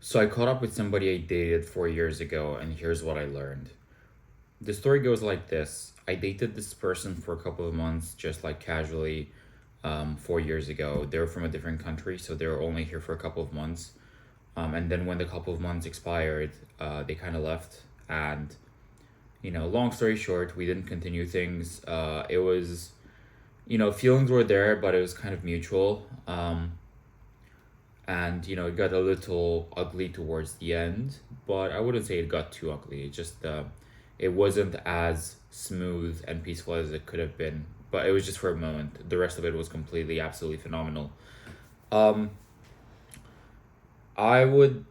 So I caught up with somebody I dated 4 years ago, and here's what I learned. The story goes like this. I dated this person for a couple of months, just like casually, 4 years ago. They were from a different country, so they were only here for a couple of months. And then when the couple of months expired, they kind of left. And, long story short, we didn't continue things. It was, feelings were there, but it was kind of mutual. And it got a little ugly towards the end, but I wouldn't say it got too ugly. It wasn't as smooth and peaceful as it could have been, but it was just for a moment. The rest of it was completely absolutely phenomenal. um I would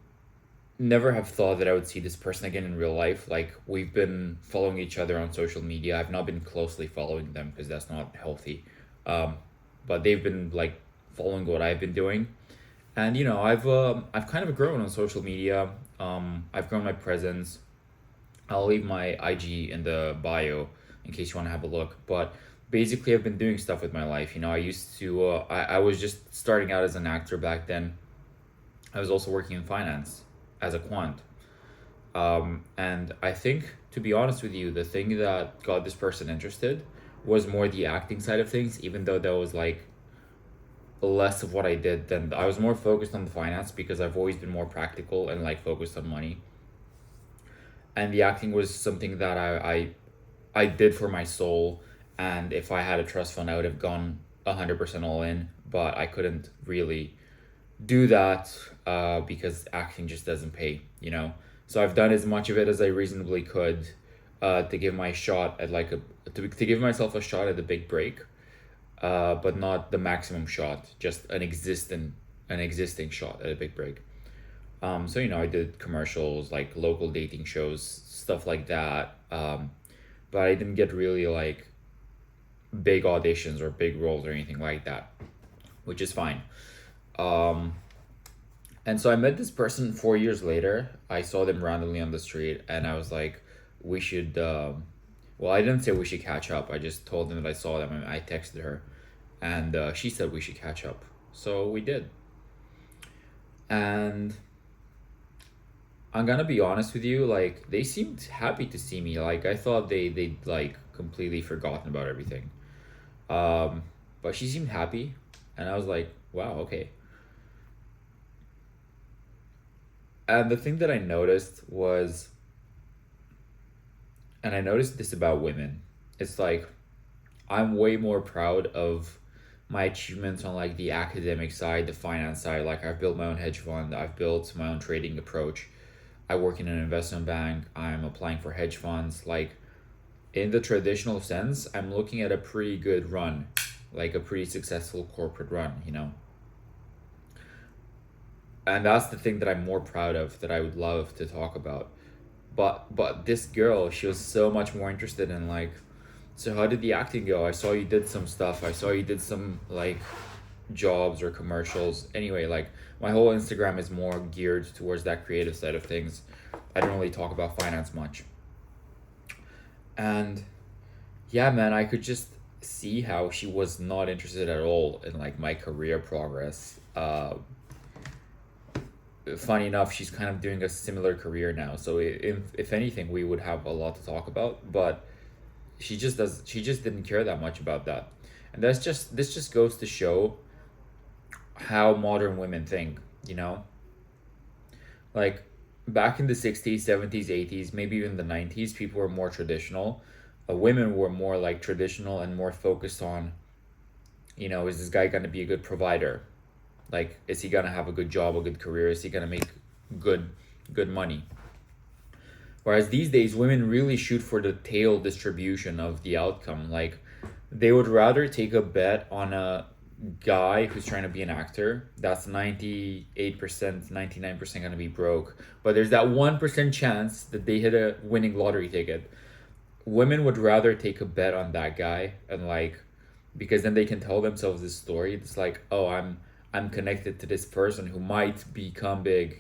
never have thought that I would see this person again in real life. Like, we've been following each other on social media. I've not been closely following them because that's not healthy. um but they've been like following what I've been doing. And I've kind of grown on social media. I've grown my presence. I'll leave my IG in the bio in case you want to have a look. But basically, I've been doing stuff with my life. I used to. I was just starting out as an actor back then. I was also working in finance as a quant. And I think, to be honest with you, the thing that got this person interested was more the acting side of things. Even though that was like less of what I did, then I was more focused on the finance because I've always been more practical and like focused on money. And the acting was something that I did for my soul. And if I had a trust fund, I would have gone 100% all in. But I couldn't really do that because acting just doesn't pay. So I've done as much of it as I reasonably could to give my shot at like to give myself a shot at the big break, but not the maximum shot, just an existing shot at a big break. So I did commercials, like local dating shows, stuff like that. But I didn't get really like big auditions or big roles or anything like that, which is fine. Um, and so I met this person 4 years later. I saw them randomly on the street, and I was like, we should. Well, I didn't say we should catch up. I just told them that I saw them, and I texted her, and she said we should catch up. So we did. And I'm gonna be honest with you, like they seemed happy to see me. Like I thought they'd like completely forgotten about everything. Um, but she seemed happy, and I was like, wow, okay. And the thing that I noticed was, and I noticed this about women, it's like I'm way more proud of my achievements on like the academic side, the finance side. Like I've built my own hedge fund, I've built my own trading approach. I work in an investment bank. I'm applying for hedge funds. Like in the traditional sense, I'm looking at a pretty good run, like a pretty successful corporate run. And that's the thing that I'm more proud of, that I would love to talk about. But this girl, she was so much more interested in like, so how did the acting go? I saw you did some stuff. I saw you did some like jobs or commercials. Anyway, like my whole Instagram is more geared towards that creative side of things. I don't really talk about finance much. And yeah, man, I could just see how she was not interested at all in like my career progress. Funny enough, she's kind of doing a similar career now. So if anything, we would have a lot to talk about. But she just didn't care that much about that. And this just goes to show how modern women think, you know? Like back in the 60s, 70s, 80s, maybe even the 90s, people were more traditional. Women were more like traditional and more focused on, is this guy going to be a good provider? Like, is he going to have a good job, a good career? Is he going to make good good money? Whereas these days, women really shoot for the tail distribution of the outcome. Like, they would rather take a bet on a guy who's trying to be an actor that's 98%, 99% going to be broke. But there's that 1% chance that they hit a winning lottery ticket. Women would rather take a bet on that guy, and like, because then they can tell themselves this story. It's like, oh, I'm connected to this person who might become big.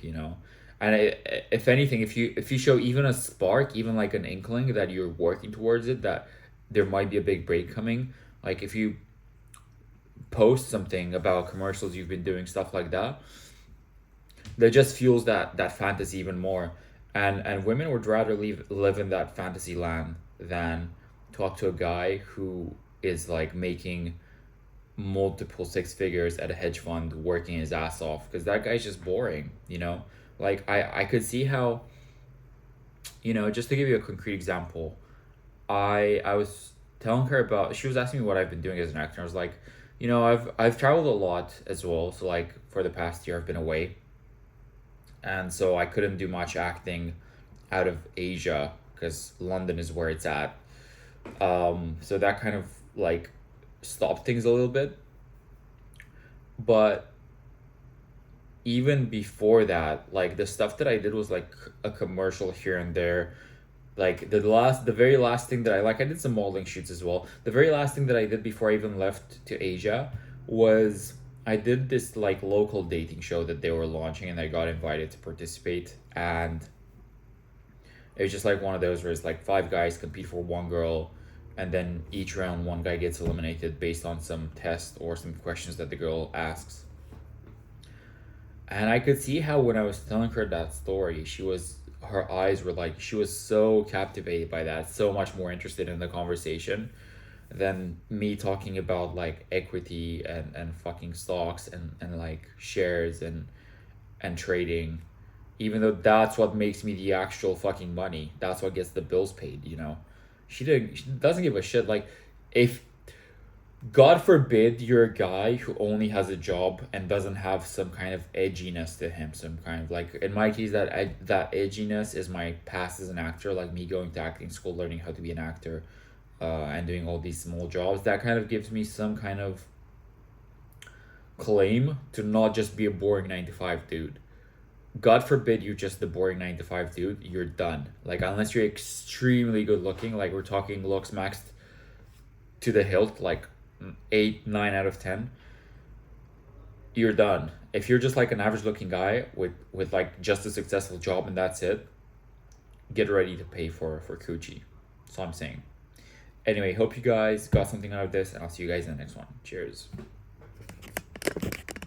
And if anything, if you show even a spark, even like an inkling that you're working towards it, that there might be a big break coming, like if you post something about commercials you've been doing, stuff like that, that just fuels that fantasy even more. And women would rather live in that fantasy land than talk to a guy who is like making multiple six figures at a hedge fund working his ass off, because that guy's just boring, you know. Like I could see how, you know, just to give you a concrete example, I was telling her about, she was asking me what I've been doing as an actor. I was like, you know, I've traveled a lot as well. So like for the past year I've been away, and so I couldn't do much acting out of Asia because London is where it's at. So that kind of like stopped things a little bit. But even before that, like the stuff that I did was like a commercial here and there. Like the very last thing that I did some modeling shoots as well. The very last thing that I did before I even left to Asia was I did this like local dating show that they were launching, and I got invited to participate. And it was just like one of those where it's like five guys compete for one girl, and then each round one guy gets eliminated based on some test or some questions that the girl asks. And I could see how when I was telling her that story, her eyes were like, she was so captivated by that, so much more interested in the conversation than me talking about like equity and fucking stocks and like shares and trading. Even though that's what makes me the actual fucking money. That's what gets the bills paid, you know. She doesn't give a shit. Like, if God forbid you're a guy who only has a job and doesn't have some kind of edginess to him, some kind of like, in my case, that edginess is my past as an actor, like me going to acting school, learning how to be an actor, and doing all these small jobs. That kind of gives me some kind of claim to not just be a boring 9 to 5 dude. God forbid you just the boring 9 to 5 dude, you're done. Like, unless you're extremely good looking, like we're talking looks maxed to the hilt, like 8, 9 out of 10, you're done. If you're just like an average looking guy with like just a successful job and that's it, get ready to pay for coochie. That's all I'm saying. Anyway, hope you guys got something out of this, and I'll see you guys in the next one. Cheers.